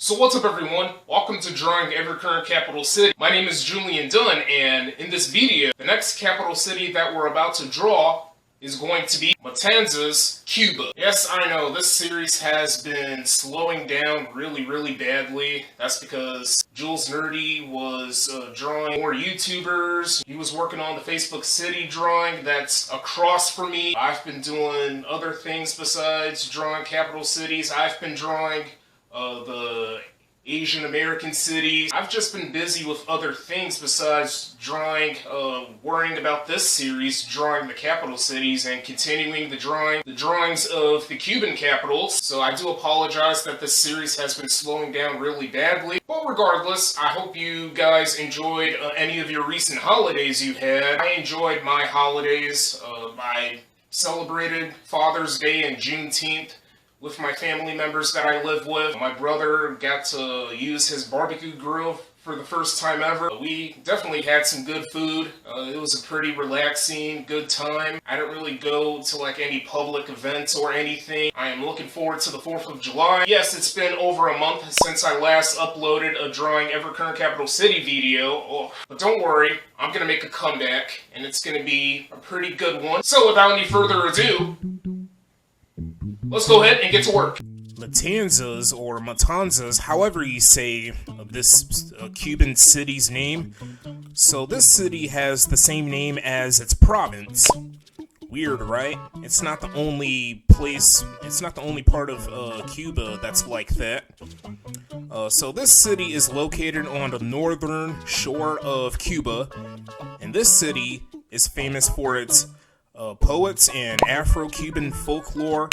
So what's up everyone, welcome to Drawing Every Current Capital City. My name is Julian Dunn, and in this video, the next capital city that we're about to draw is going to be Matanzas, Cuba. Yes, I know, this series has been slowing down really badly. That's because Jules Nerdy was drawing more YouTubers. He was working on the Facebook City drawing. That's a cross for me. I've been doing other things besides drawing capital cities. I've been drawing the Asian American cities. I've just been busy with other things besides drawing, worrying about this series, drawing the capital cities and continuing the drawings of the Cuban capitals. So I do apologize that this series has been slowing down really badly. But regardless, I hope you guys enjoyed any of your recent holidays you had. I enjoyed my holidays. I celebrated Father's Day and Juneteenth with my family members that I live with. My brother got to use his barbecue grill for the first time ever. We definitely had some good food. It was a pretty relaxing, good time. I didn't really go to like any public events or anything. I am looking forward to the 4th of July. Yes, it's been over a month since I last uploaded a Drawing Every Current Capital City video. But don't worry, I'm gonna make a comeback, and it's gonna be a pretty good one. So without any further ado, let's go ahead and get to work. Latanzas, or Matanzas, however you say this Cuban city's name. So this city has the same name as its province. Weird, right? It's not the only place, it's not the only part of Cuba that's like that. So this city is located on the northern shore of Cuba, and this city is famous for its poets and Afro-Cuban folklore.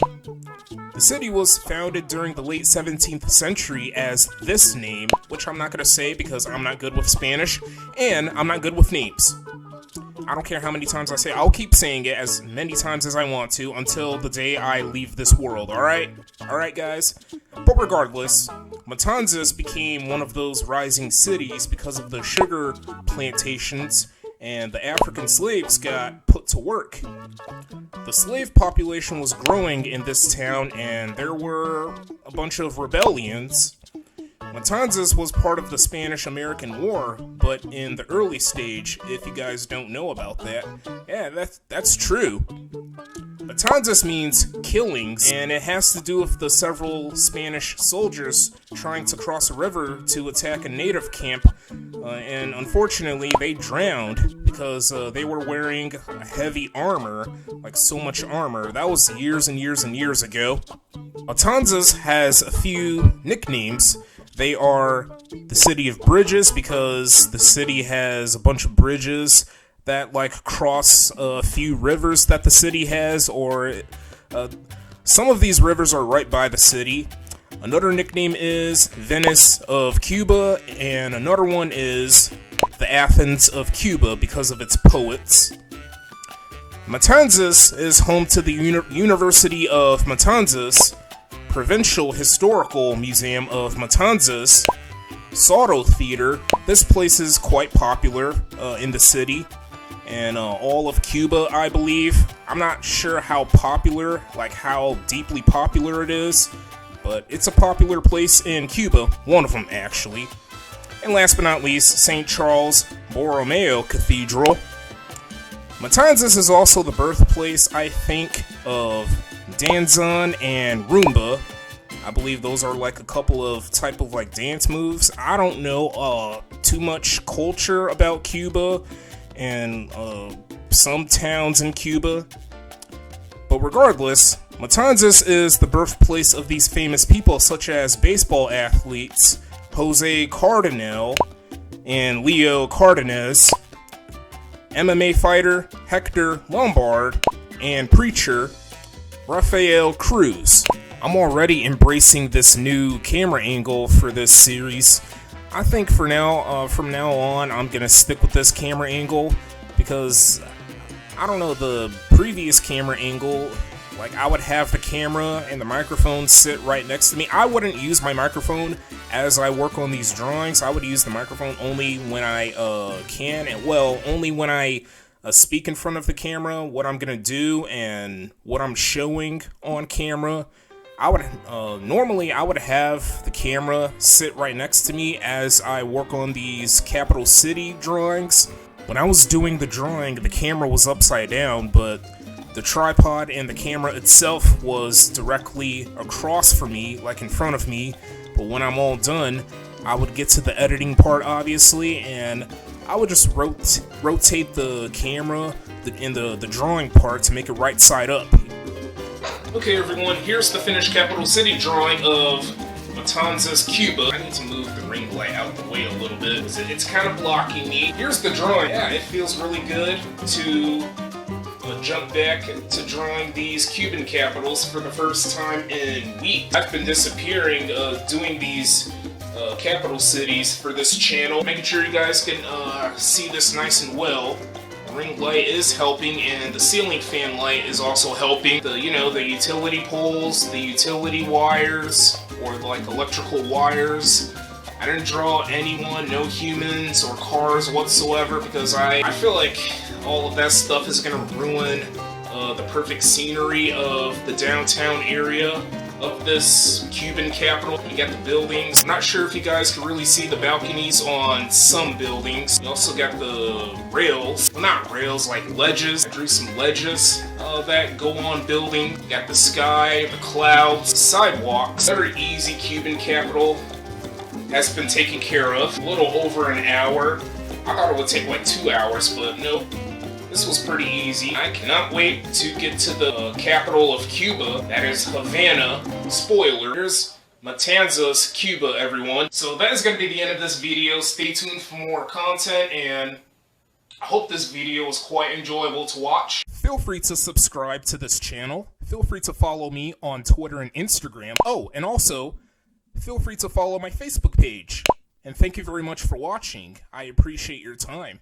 The city was founded during the late 17th century as this name, which I'm not going to say because I'm not good with Spanish, and I'm not good with names. I don't care how many times I say it, I'll keep saying it as many times as I want to until the day I leave this world, alright? Alright, guys? But regardless, Matanzas became one of those rising cities because of the sugar plantations, and the African slaves got put to work. The slave population was growing in this town, and there were a bunch of rebellions. Matanzas was part of the Spanish-American War, but in the early stage, if you guys don't know about that, yeah, that's true. Matanzas means killings, and it has to do with the several Spanish soldiers trying to cross a river to attack a native camp, and unfortunately they drowned because they were wearing heavy armor, like so much armor. That was years and years and years ago. Matanzas has a few nicknames. They are the City of Bridges because the city has a bunch of bridges that like cross a few rivers that the city has, or some of these rivers are right by the city. Another nickname is Venice of Cuba, and another one is the Athens of Cuba because of its poets. Matanzas is home to the University of Matanzas, Provincial Historical Museum of Matanzas, Soto Theater. This place is quite popular in the city and all of Cuba, I believe. I'm not sure how popular, like how deeply popular it is, but it's a popular place in Cuba, one of them actually. And last but not least, St. Charles Borromeo Cathedral. Matanzas is also the birthplace, I think, of Danzon and Rumba. I believe those are like a couple of type of like dance moves. I don't know too much culture about Cuba and some towns in Cuba. But regardless, Matanzas is the birthplace of these famous people such as baseball athletes Jose Cardenal and Leo Cardenas, MMA fighter Hector Lombard, and preacher Rafael Cruz. I'm already embracing this new camera angle for this series. I think for now, from now on, I'm gonna stick with this camera angle because, I don't know, the previous camera angle, like I would have the camera and the microphone sit right next to me. I wouldn't use my microphone as I work on these drawings. I would use the microphone only when I can, and well, only when I speak in front of the camera, what I'm gonna do and what I'm showing on camera. normally I would have the camera sit right next to me as I work on these capital city drawings. When I was doing the drawing, the camera was upside down, but the tripod and the camera itself was directly across from me, like in front of me. But when I'm all done, I would get to the editing part, obviously, and I would just rotate the camera in the drawing part to make it right side up. Okay, everyone, here's the finished capital city drawing of Matanzas Cuba. I need to move the ring light out the way a little bit. It's kind of blocking me. Here's the drawing. Yeah, it feels really good to jump back to drawing these Cuban capitals for the first time in weeks. I've been disappearing doing these capital cities for this channel, making sure you guys can see this nice and well. The ring light is helping, and the ceiling fan light is also helping. The utility poles, the utility wires, or like electrical wires. I didn't draw anyone, no humans or cars whatsoever, because I feel like all of that stuff is gonna ruin the perfect scenery of the downtown area of this Cuban capital. You got the buildings. I'm not sure if you guys can really see the balconies on some buildings. You also got the rails. Well, not rails, like ledges. I drew some ledges that go on building. You got the sky, the clouds, sidewalks. Very easy Cuban capital has been taken care of. A little over an hour. I thought it would take like 2 hours, but nope. This was pretty easy. I cannot wait to get to the capital of Cuba. That is Havana. Spoiler. Here's Matanzas Cuba, everyone. So that is going to be the end of this video. Stay tuned for more content, and I hope this video was quite enjoyable to watch. Feel free to subscribe to this channel. Feel free to follow me on Twitter and Instagram. Oh, and also, feel free to follow my Facebook page. And thank you very much for watching. I appreciate your time.